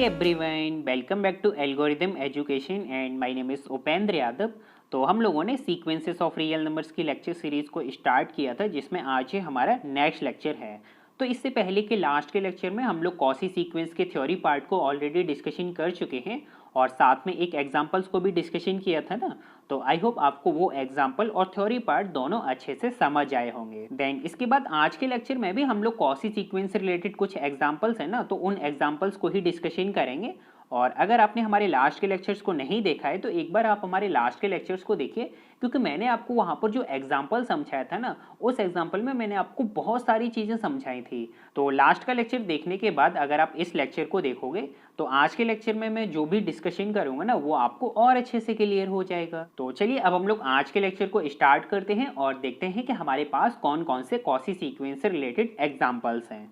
Everyone, welcome back to algorithm education and my name is Upendra Yadav. तो हम लोगों ने सीक्वेंसेस ऑफ रियल नंबर्स की लेक्चर सीरीज़ को स्टार्ट किया था, जिसमें आज ये हमारा नेक्स्ट लेक्चर है। तो इससे पहले के लास्ट के लेक्चर में हम लोग कॉसी सीक्वेंस के थ्योरी पार्ट को ऑलरेडी डिस्कशन कर चुके हैं और साथ में एक एग्जाम्पल्स को भी डिस्कशन किया था ना। तो आई होप आपको वो एग्जाम्पल और थ्योरी पार्ट दोनों अच्छे से समझ आए होंगे। देन इसके बाद आज के लेक्चर में भी हम लोग कॉसी सीक्वेंस से रिलेटेड कुछ एग्जाम्पल्स हैं ना, तो उन एग्जाम्पल्स को ही डिस्कशन करेंगे। और अगर आपने हमारे लास्ट के लेक्चर्स को नहीं देखा है तो एक बार आप हमारे लास्ट के लेक्चर्स को देखिए, क्योंकि मैंने आपको वहाँ पर जो एग्जाम्पल समझाया था ना, उस एग्जाम्पल में मैंने आपको बहुत सारी चीज़ें समझाई थी। तो लास्ट का लेक्चर देखने के बाद अगर आप इस लेक्चर को देखोगे तो आज के लेक्चर में मैं जो भी डिस्कशन करूंगा ना, वो आपको और अच्छे से क्लियर हो जाएगा। तो चलिए अब हम लोग आज के लेक्चर को स्टार्ट करते हैं और देखते हैं कि हमारे पास कौन कौन से कॉसी सीक्वेंस से रिलेटेड एग्जाम्पल्स हैं।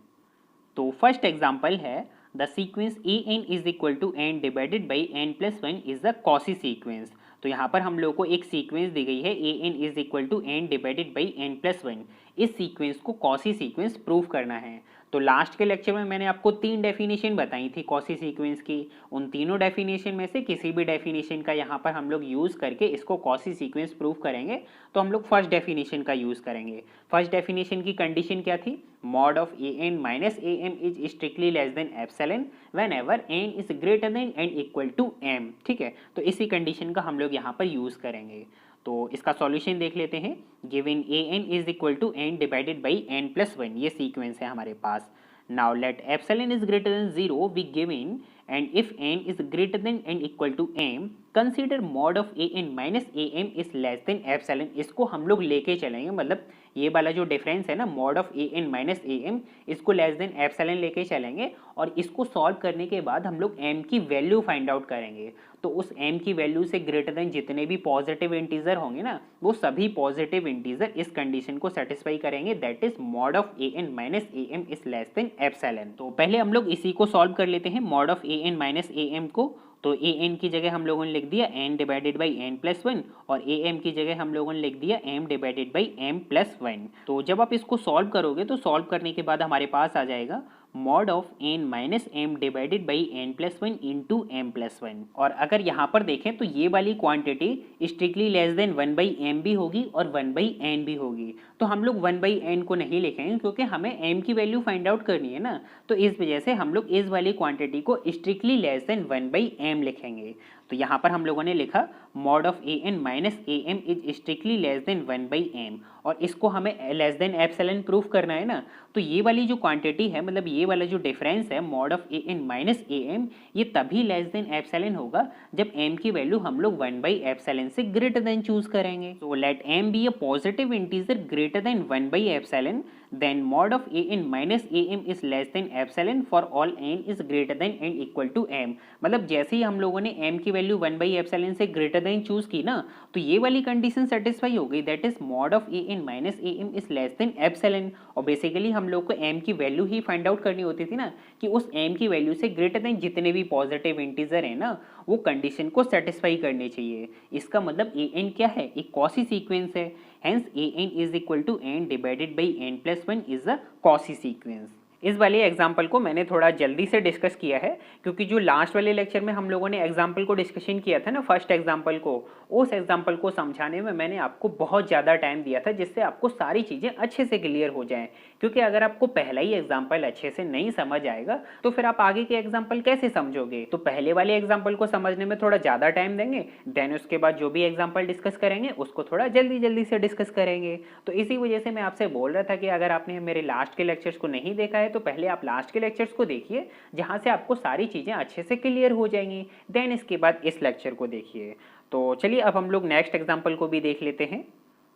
तो फर्स्ट एग्जाम्पल है the sequence an is equal to n divided by n+1 is the Cauchy sequence. तो यहाँ पर हम लोग को एक सीक्वेंस दी गई है an is equal to n divided by n+1। इस सीक्वेंस को कॉसी सीक्वेंस प्रूव करना है। तो लास्ट के लेक्चर में मैंने आपको 3 डेफिनेशन बताई थी कॉसी सीक्वेंस की। उन तीनों डेफिनेशन में से किसी भी डेफिनेशन का यहाँ पर हम लोग यूज़ करके इसको कॉसी सीक्वेंस प्रूव करेंगे। तो हम लोग फर्स्ट डेफिनेशन का यूज़ करेंगे। फर्स्ट डेफिनेशन की कंडीशन क्या थी? Mod of an minus am is strictly less than epsilon whenever n is greater than n equal to m। ठीक है, तो इसी कंडीशन का हम लोग यहाँ पर यूज़ करेंगे। तो इसका सॉल्यूशन देख लेते हैं। Given an is equal to n divided by n+1, ये सीक्वेंस है हमारे पास। Now let epsilon is greater than 0 we given and if n is greater than n equal to m, consider mod of an minus am is less than epsilon। इसको हम लोग लेके चलेंगे, मतलब ये वाला जो डिफरेंस है ना, mod of an minus am, इसको लेस देन एप्सिलॉन लेके चलेंगे और इसको सॉल्व करने के बाद हम लोग m की वैल्यू फाइंड आउट करेंगे। तो उस m की वैल्यू से ग्रेटर देन जितने भी पॉजिटिव इंटीजर होंगे ना, वो सभी पॉजिटिव इंटीजर इस कंडीशन को सेटिस्फाई करेंगे, that is mod of an minus am is less than epsilon। तो पहले हम लोग इसी को सॉल्व कर लेते हैं, mod of an minus am को। तो an की जगह हम लोगों ने लिख दिया n डिवाइडेड बाई n+1 और am की जगह हम लोगों ने लिख दिया m डिवाइडेड बाई m+1। तो जब आप इसको सॉल्व करोगे तो सॉल्व करने के बाद हमारे पास आ जाएगा mod of n minus m divided by n+1 into m+1। और अगर यहाँ पर देखें तो ये वाली quantity strictly less than 1/m भी होगी और 1/n भी होगी। तो हम लोग 1/n को नहीं लिखेंगे क्योंकि हमें m की वैल्यू फाइंड आउट करनी है ना, तो इस वजह से हम लोग इस वाली क्वांटिटी को स्ट्रिक्टली लेस देन 1/m लिखेंगे। तो यहाँ पर हम लोगों ने लिखा mod of an minus am is strictly less than 1/m, और इसको हमें लेस देन एप्सिलॉन प्रूफ करना है ना। तो ये वाली जो क्वांटिटी है, मतलब ये वाला जो डिफरेंस है mod of an minus am, ये तभी लेस देन एप्सिलॉन होगा जब m की वैल्यू हम लोग 1/एप्सिलॉन से ग्रेटर देन चूज करेंगे। तो let m be a positive integer greater than 1/एप्सिलॉन, then mod of an minus am is less than epsilon for all n is greater than n equal to m। मतलब जैसे ही हम लोगों ने m की value 1/एप्सिलॉन से ग्रेटर देन चूज की ना, तो ये वाली कंडीशन सेटिस्फाई हो गई, that is mod of an minus am is less than epsilon। और बेसिकली हम लोग को m की वैल्यू ही फाइंड आउट करनी होती थी ना, कि उस m की वैल्यू से ग्रेटर देन जितने भी पॉजिटिव इंटीजर है ना, वो कंडीशन को सेटिस्फाई करनी चाहिए। इसका मतलब an क्या है? एक कॉसी सीक्वेंस है, hence an is equal to n divided by n+1 is a Cauchy sequence। इस वाले एग्जाम्पल को मैंने थोड़ा जल्दी से डिस्कस किया है, क्योंकि जो लास्ट वाले लेक्चर में हम लोगों ने एग्जाम्पल को डिस्कशन किया था ना, फर्स्ट एग्जाम्पल को, उस एग्जाम्पल को समझाने में मैंने आपको बहुत ज़्यादा टाइम दिया था, जिससे आपको सारी चीज़ें अच्छे से क्लियर हो जाएं। क्योंकि अगर आपको पहला ही एग्जाम्पल अच्छे से नहीं समझ आएगा तो फिर आप आगे के एग्जाम्पल कैसे समझोगे। तो पहले वाले एग्जाम्पल को समझने में थोड़ा ज़्यादा टाइम देंगे, देन उसके बाद जो भी एग्जाम्पल डिस्कस करेंगे उसको थोड़ा जल्दी जल्दी से डिस्कस करेंगे। तो इसी वजह से मैं आपसे बोल रहा था कि अगर आपने मेरे लास्ट के लेक्चर्स को नहीं देखा है तो पहले आप लास्ट के लेक्चर्स को देखिए, जहां से आपको सारी चीजें अच्छे से क्लियर हो जाएंगी, देन इसके बाद इस लेक्चर को देखिए। तो चलिए अब हम लोग नेक्स्ट एग्जांपल को भी देख लेते हैं।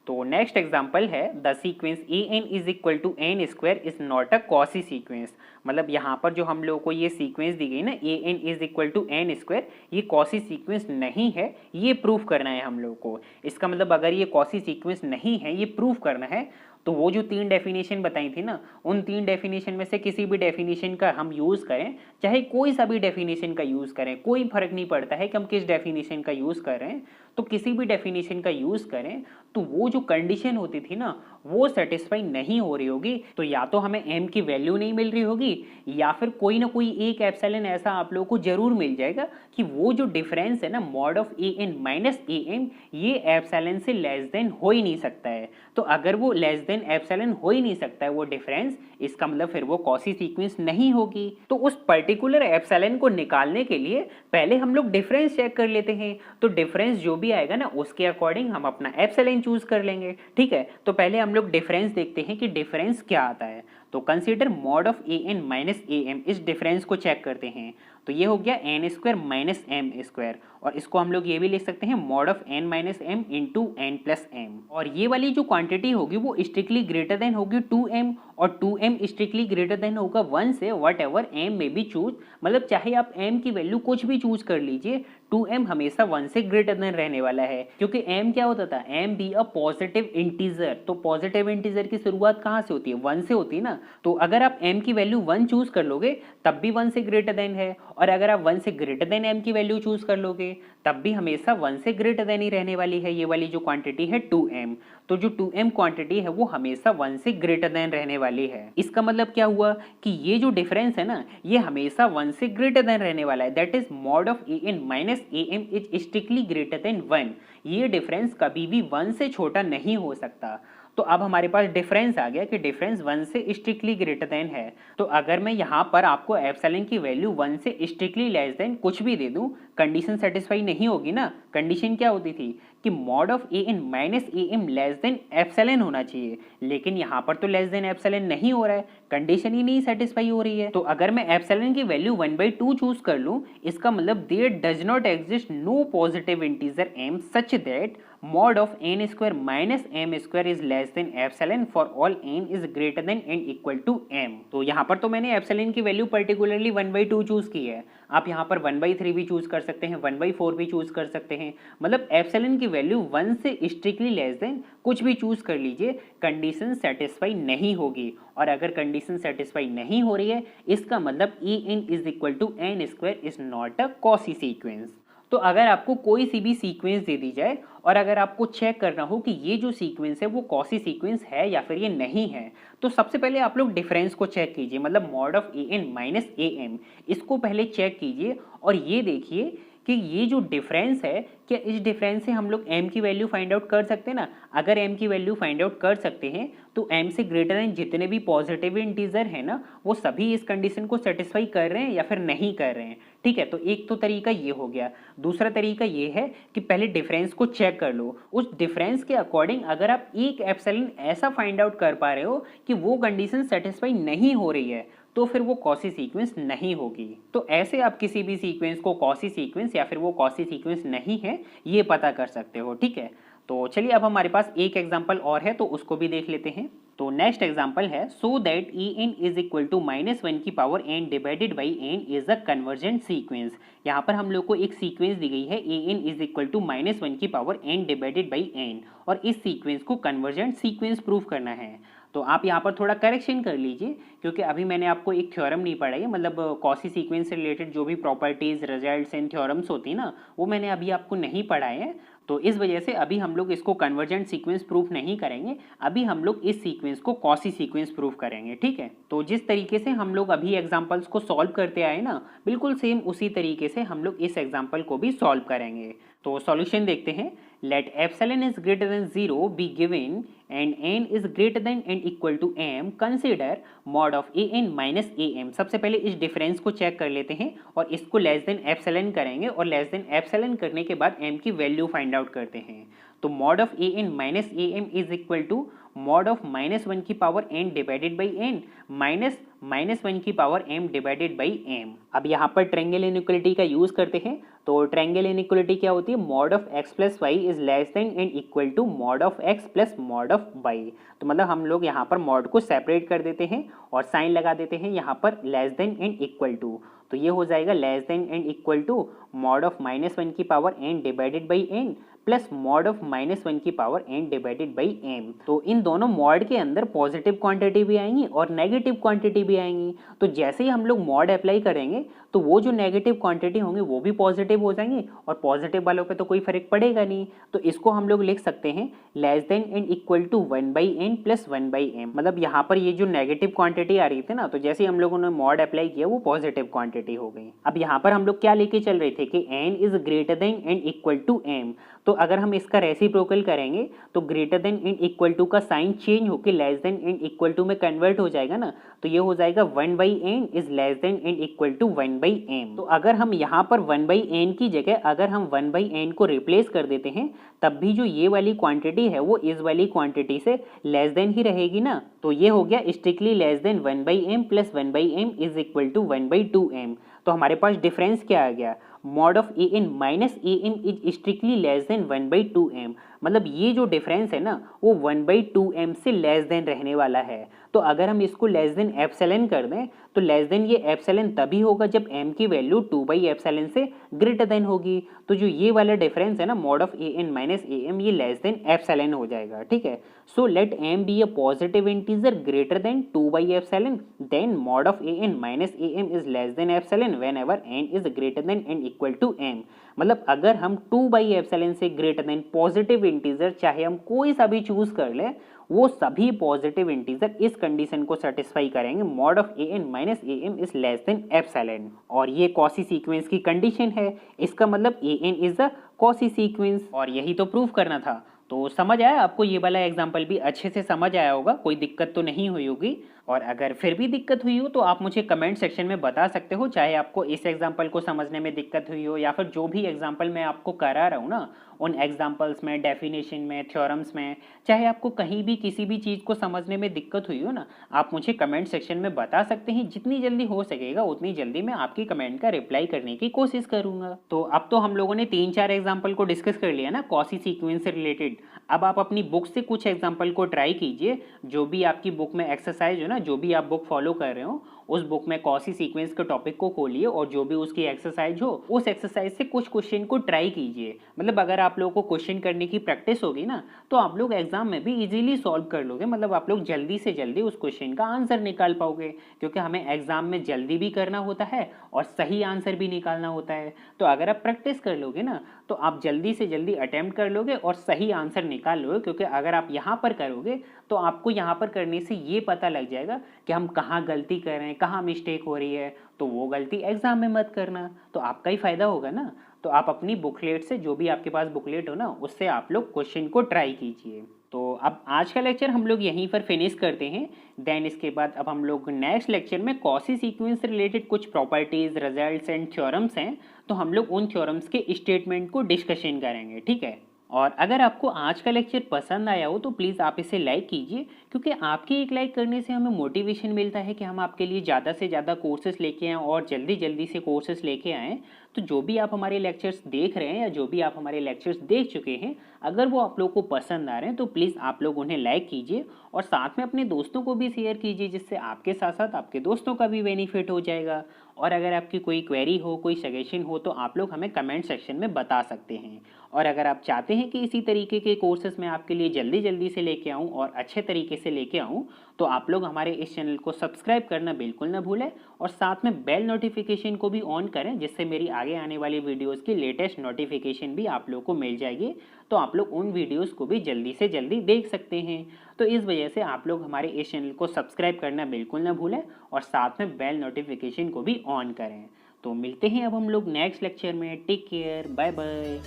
तो नेक्स्ट एग्जांपल है the sequence an is equal to n square is not a Cauchy sequence. मतलब यहाँ पर जो हम लोगों को ये सीक्वेंस दी गई ना, an is equal to n square, ये कॉसी सीक्वेंस नहीं है, ये प्रूफ करना है हम लोग को। इसका मतलब अगर ये कॉसी सीक्वेंस नहीं है, ये प्रूफ करना है, तो वो जो 3 डेफिनेशन बताई थी ना, उन 3 डेफिनेशन में से किसी भी डेफिनेशन का हम यूज़ करें, चाहे कोई सा भी डेफिनेशन का यूज़ करें, कोई फर्क नहीं पड़ता है कि हम किस डेफिनेशन का यूज़ कर रहे हैं, तो किसी भी डेफिनेशन का यूज़ करें तो वो जो कंडीशन होती थी ना, वो सेटिस्फाई नहीं हो रही होगी, तो या तो हमें m की वैल्यू नहीं मिल रही होगी या फिर कोई ना कोई एक एप्सिलॉन ऐसा आप लोगों को जरूर मिल जाएगा कि वो जो डिफरेंस है ना mod of an minus am, ये एप्सिलॉन से लेस देन हो ही नहीं सकता है। तो अगर वो लेस देन एप्सिलॉन हो ही नहीं सकता है वो डिफरेंस, इसका मतलब फिर वो कॉसी सीक्वेंस नहीं होगी। तो उस पर्टिकुलर एप्सिलॉन को निकालने के लिए पहले हम लोग डिफरेंस चेक कर लेते हैं। तो डिफरेंस जो भी आएगा ना उसके अकॉर्डिंग हम अपना एप्सिलॉन चूज कर लेंगे, ठीक है। तो पहले हम लोग डिफरेंस देखते हैं कि डिफरेंस क्या आता है। तो consider mod of an minus am, इस डिफरेंस को चेक करते हैं। तो ये हो गया n square minus m square, और इसको हम लोग ये भी लिख सकते हैं mod of n minus m into n plus m। और ये वाली जो क्वांटिटी होगी वो स्ट्रिक्टली ग्रेटर देन होगी 2m, और 2m स्ट्रिक्टली ग्रेटर देन होगा 1 से, वट एवर m में बी चूज, मतलब चाहे आप m की वैल्यू कुछ भी चूज कर लीजिए, 2m हमेशा 1 से ग्रेटर देन रहने वाला है, क्योंकि m क्या होता था, m be a positive integer. तो पॉजिटिव इंटीजर की शुरुआत कहाँ से होती है, 1 से होती है ना। तो अगर आप m की वैल्यू 1 चूज कर लोगे तब भी 1 से ग्रेटर देन है, और अगर आप 1 से ग्रेटर देन m की वैल्यू चूज कर लोगे तब भी हमेशा 1 से ग्रेटर देन ही रहने वाली है ये वाली जो क्वांटिटी है 2m। तो जो 2m क्वांटिटी है वो हमेशा 1 से ग्रेटर देन रहने वाली है। इसका मतलब क्या हुआ कि ये जो डिफरेंस है ना ये हमेशा 1 से ग्रेटर देन रहने वाला है, that is mod of an minus am is strictly greater than 1। ये डिफरेंस कभी भी 1 से छोटा नहीं हो सकता। तो अब हमारे पास डिफरेंस आ गया कि डिफरेंस 1 से स्ट्रिक्टली ग्रेटर देन है। तो अगर मैं यहाँ पर आपको एप्सिलॉन की वैल्यू 1 से स्ट्रिक्टली लेस देन कुछ भी दे दूँ, कंडीशन सेटिस्फाई नहीं होगी ना। कंडीशन क्या होती थी कि mod of an minus am less than epsilon होना चाहिए, लेकिन यहाँ पर तो लेस देन एप्सिलॉन नहीं हो रहा है, कंडीशन ही नहीं सेटिस्फाई हो रही है। तो अगर मैं एप्सिलॉन की वैल्यू 1/2 चूज कर लूँ, इसका मतलब there does not exist no positive integer m such that mod of n square minus m square is less than epsilon for all n is greater than n equal to m। तो यहाँ पर तो मैंने epsilon की value particularly 1/2 choose की है, आप यहाँ पर 1/3 भी चूज कर सकते हैं, 1/4 भी चूज कर सकते हैं, मतलब एप्सिलॉन की वैल्यू 1 से स्ट्रिक्टली लेस देन कुछ भी चूज कर लीजिए, कंडीशन सेटिस्फाई नहीं होगी। और अगर कंडीशन सेटिस्फाई नहीं हो रही है इसका मतलब en is equal to n square is not a Cauchy sequence. तो अगर आपको कोई सी भी सीक्वेंस दे दी जाए और अगर आपको चेक करना हो कि ये जो सीक्वेंस है वो कॉसी सीक्वेंस है या फिर ये नहीं है, तो सबसे पहले आप लोग डिफरेंस को चेक कीजिए, मतलब mod of an minus am, इसको पहले चेक कीजिए और ये देखिए कि ये जो डिफरेंस है क्या इस डिफरेंस से हम लोग m की वैल्यू फाइंड आउट कर सकते हैं ना। अगर m की वैल्यू फाइंड आउट कर सकते हैं तो m से ग्रेटर देन जितने भी पॉजिटिव इंटीजर है ना वो सभी इस कंडीशन को सेटिस्फाई कर रहे हैं या फिर नहीं कर रहे हैं, ठीक है। तो एक तो तरीका ये हो गया। दूसरा तरीका ये है कि पहले डिफरेंस को चेक कर लो, उस डिफरेंस के अकॉर्डिंग अगर आप एक एप्सिलॉन ऐसा फाइंड आउट कर पा रहे हो कि वो कंडीशन सेटिस्फाई नहीं हो रही है तो फिर वो कॉसी सीक्वेंस नहीं होगी। तो ऐसे आप किसी भी सीक्वेंस को कॉसी सीक्वेंस या फिर वो कॉसी सीक्वेंस नहीं है ये पता कर सकते हो, ठीक है। तो चलिए अब हमारे पास एक एग्जांपल और है तो उसको भी देख लेते हैं। तो नेक्स्ट एग्जांपल है so that en is equal to -1 की power n divided by n is a convergent sequence. यहाँ पर हम लोग को एक सीक्वेंस दी गई है an इज इक्वल टू -1 की power n divided by n, और इस सीक्वेंस को कन्वर्जेंट सीक्वेंस प्रूव करना है। तो आप यहाँ पर थोड़ा करेक्शन कर लीजिए क्योंकि अभी मैंने आपको एक थ्योरम नहीं पढ़ाई, मतलब कॉसी सीक्वेंस से रिलेटेड जो भी प्रॉपर्टीज रिजल्ट्स एंड थ्योरम्स होती है ना वो मैंने अभी आपको नहीं पढ़ाए हैं, तो इस वजह से अभी हम लोग इसको कन्वर्जेंट सीक्वेंस प्रूफ नहीं करेंगे, अभी हम लोग इस सीक्वेंस को कॉसी सीक्वेंस प्रूफ करेंगे, ठीक है। तो जिस तरीके से हम लोग अभी एग्जांपल्स को सॉल्व करते आए ना बिल्कुल सेम उसी तरीके से हम लोग इस एग्जांपल को भी सॉल्व करेंगे। तो सॉल्यूशन देखते हैं। Let epsilon is greater than 0 be given and n is greater than n equal to m, consider mod of an minus am। सबसे पहले इस डिफरेंस को चेक कर लेते हैं और इसको लेस देन एप्सिलॉन करेंगे और लेस देन एप्सिलॉन करने के बाद m की वैल्यू फाइंड आउट करते हैं। तो mod of an minus am is equal to mod of -1 की power n divided by n minus -1 की power m divided by m। अब यहाँ पर ट्रायंगल इनइक्वालिटी का यूज करते हैं। तो ट्रायंगल इनइक्वालिटी क्या होती है, mod of x plus y is less than and equal to mod of x plus mod of y। तो मतलब हम लोग यहाँ पर मॉड को सेपरेट कर देते हैं और साइन लगा देते हैं यहाँ पर less than and equal to, तो ये हो जाएगा less than and equal to mod of -1 की power n divided by n plus mod of -1 की power n divided by m। तो इन दोनों मॉड के अंदर पॉजिटिव क्वांटिटी भी आएंगी और नेगेटिव क्वांटिटी भी आएंगी। तो जैसे ही हम लोग मॉड अप्लाई करेंगे तो वो जो नेगेटिव क्वांटिटी होंगे वो भी पॉजिटिव हो जाएंगे और पॉजिटिव वालों पे तो कोई फर्क पड़ेगा नहीं। तो इसको हम लोग लिख सकते हैं less than and equal to 1/n plus 1/m। मतलब यहाँ पर ये जो नेगेटिव क्वांटिटी आ रही थी ना, तो जैसे हम लोगों ने मॉड अप्लाई किया वो पॉजिटिव क्वांटिटी हो गई। अब यहाँ पर हम लोग क्या लेके चल रहे थे कि n is greater than and equal to m। तो अगर हम इसका रेसिप्रोकल करेंगे तो greater than and equal to का साइन चेंज होकर less than and equal to में कन्वर्ट हो जाएगा ना, तो ये हो जाएगा 1/n is less than and equal to 1/m। तो अगर हम यहाँ पर 1/n की जगह अगर हम 1/n को रिप्लेस कर देते हैं तब भी जो ये वाली क्वांटिटी है वो इस वाली क्वांटिटी से लेस देन ही रहेगी ना। तो ये हो गया strictly less than 1/m plus 1/m is equal to 1/2m। तो हमारे पास डिफरेंस क्या आ गया, mod of an minus am is strictly less than 1/2m। मतलब ये जो डिफरेंस है ना वो 1/2m से लेस देन रहने वाला है। तो अगर हम इसको लेस देन एप्सिलॉन कर दें तो लेस देन ये एप्सिलॉन तभी होगा जब m की वैल्यू 2/एप्सिलॉन से ग्रेटर देन होगी। तो जो ये वाला डिफरेंस है ना mod of an minus am ये लेस देन एप्सिलॉन हो जाएगा। ठीक है, so let m be a positive integer greater than 2/एप्सिलॉन, then mod of an minus am is less than epsilon whenever n is greater than and equal to m। मतलब अगर हम 2/एप्सिलॉन से greater than positive integer चाहे हम कोई सा भी चूज कर ले वो सभी पॉजिटिव इंटीजर इस कंडीशन को सेटिस्फाई करेंगे, mod of an minus am is less than epsilon. और ये कॉची सीक्वेंस की कंडीशन है, इसका मतलब an is the Cauchy sequence. और यही तो प्रूफ करना था। तो समझ आया आपको, ये वाला एग्जाम्पल भी अच्छे से समझ आया होगा, कोई दिक्कत तो नहीं हुई होगी। और अगर फिर भी दिक्कत हुई हो तो आप मुझे कमेंट सेक्शन में बता सकते हो, चाहे आपको इस एग्जाम्पल को समझने में दिक्कत हुई हो या फिर जो भी एग्जाम्पल मैं आपको करा रहा हूँ ना उन एग्जाम्पल्स में, डेफिनेशन में, थ्योरम्स में, चाहे आपको कहीं भी किसी भी चीज़ को समझने में दिक्कत हुई हो ना, आप मुझे कमेंट सेक्शन में बता सकते हैं। जितनी जल्दी हो सकेगा उतनी जल्दी मैं आपकी कमेंट का रिप्लाई करने की कोशिश करूंगा। तो अब तो हम लोगों ने 3-4 एग्जाम्पल को डिस्कस कर लिया ना कॉची सीक्वेंस से रिलेटेड। अब आप अपनी बुक से कुछ एग्जाम्पल को ट्राई कीजिए, जो भी आपकी बुक में एक्सरसाइज हो ना, जो भी आप बुक फॉलो कर रहे हो उस बुक में कॉची सीक्वेंस के टॉपिक को खोलिए और जो भी उसकी एक्सरसाइज हो उस एक्सरसाइज से कुछ क्वेश्चन को ट्राई कीजिए। मतलब अगर आप लोगों को क्वेश्चन करने की प्रैक्टिस होगी ना तो आप लोग एग्जाम में भी इजीली सॉल्व कर लोगे। मतलब आप लोग जल्दी से जल्दी उस क्वेश्चन का आंसर निकाल पाओगे, क्योंकि हमें एग्जाम में जल्दी भी करना होता है और सही आंसर भी निकालना होता है। तो अगर आप प्रैक्टिस कर लोगे ना तो आप जल्दी से जल्दी अटेम्प्ट कर लोगे और सही आंसर निकाल लोगे। क्योंकि अगर आप यहाँ पर करोगे तो आपको यहाँ पर करने से ये पता लग जाएगा कि हम कहाँ गलती कर रहे हैं, कहाँ मिस्टेक हो रही है, तो वो गलती एग्जाम में मत करना, तो आपका ही फायदा होगा ना। तो आप अपनी बुकलेट से, जो भी आपके पास बुकलेट हो ना, उससे आप लोग क्वेश्चन को ट्राई कीजिए। तो अब आज का लेक्चर हम लोग यहीं पर फिनिश करते हैं। देन इसके बाद अब हम लोग नेक्स्ट लेक्चर में कॉची सीक्वेंस से रिलेटेड कुछ प्रॉपर्टीज, रिजल्ट्स एंड थ्योरम्स हैं, तो हम लोग उन थ्योरम्स के स्टेटमेंट को डिस्कशन करेंगे। ठीक है, और अगर आपको आज का लेक्चर पसंद आया हो तो प्लीज़ आप इसे लाइक कीजिए, क्योंकि आपके एक लाइक करने से हमें मोटिवेशन मिलता है कि हम आपके लिए ज़्यादा से ज़्यादा कोर्सेज लेके आएँ और जल्दी जल्दी से कोर्सेज लेके आएँ। तो जो भी आप हमारे लेक्चर्स देख रहे हैं या जो भी आप हमारे लेक्चर्स देख चुके हैं, अगर वो आप लोग को पसंद आ रहे हैं तो प्लीज़ आप लोग उन्हें लाइक कीजिए और साथ में अपने दोस्तों को भी शेयर कीजिए, जिससे आपके साथ साथ आपके दोस्तों का भी बेनिफिट हो जाएगा। और अगर आपकी कोई क्वेरी हो, कोई सजेशन हो, तो आप लोग हमें कमेंट सेक्शन में बता सकते हैं। और अगर आप चाहते हैं कि इसी तरीके के कोर्सेज मैं आपके लिए जल्दी जल्दी से लेके आऊँ और अच्छे तरीके से लेके आऊँ, तो आप लोग हमारे इस चैनल को सब्सक्राइब करना बिल्कुल ना भूलें और साथ में बेल नोटिफिकेशन को भी ऑन करें, जिससे मेरी आगे आने वाली वीडियोस की लेटेस्ट नोटिफिकेशन भी आप लोग को मिल जाएगी। तो आप लोग उन वीडियोस को भी जल्दी से जल्दी देख सकते हैं। तो इस वजह से आप लोग हमारे इस चैनल को सब्सक्राइब करना बिल्कुल ना भूलें और साथ में बेल नोटिफिकेशन को भी ऑन करें। तो मिलते हैं अब हम लोग नेक्स्ट लेक्चर में। Take care, bye bye.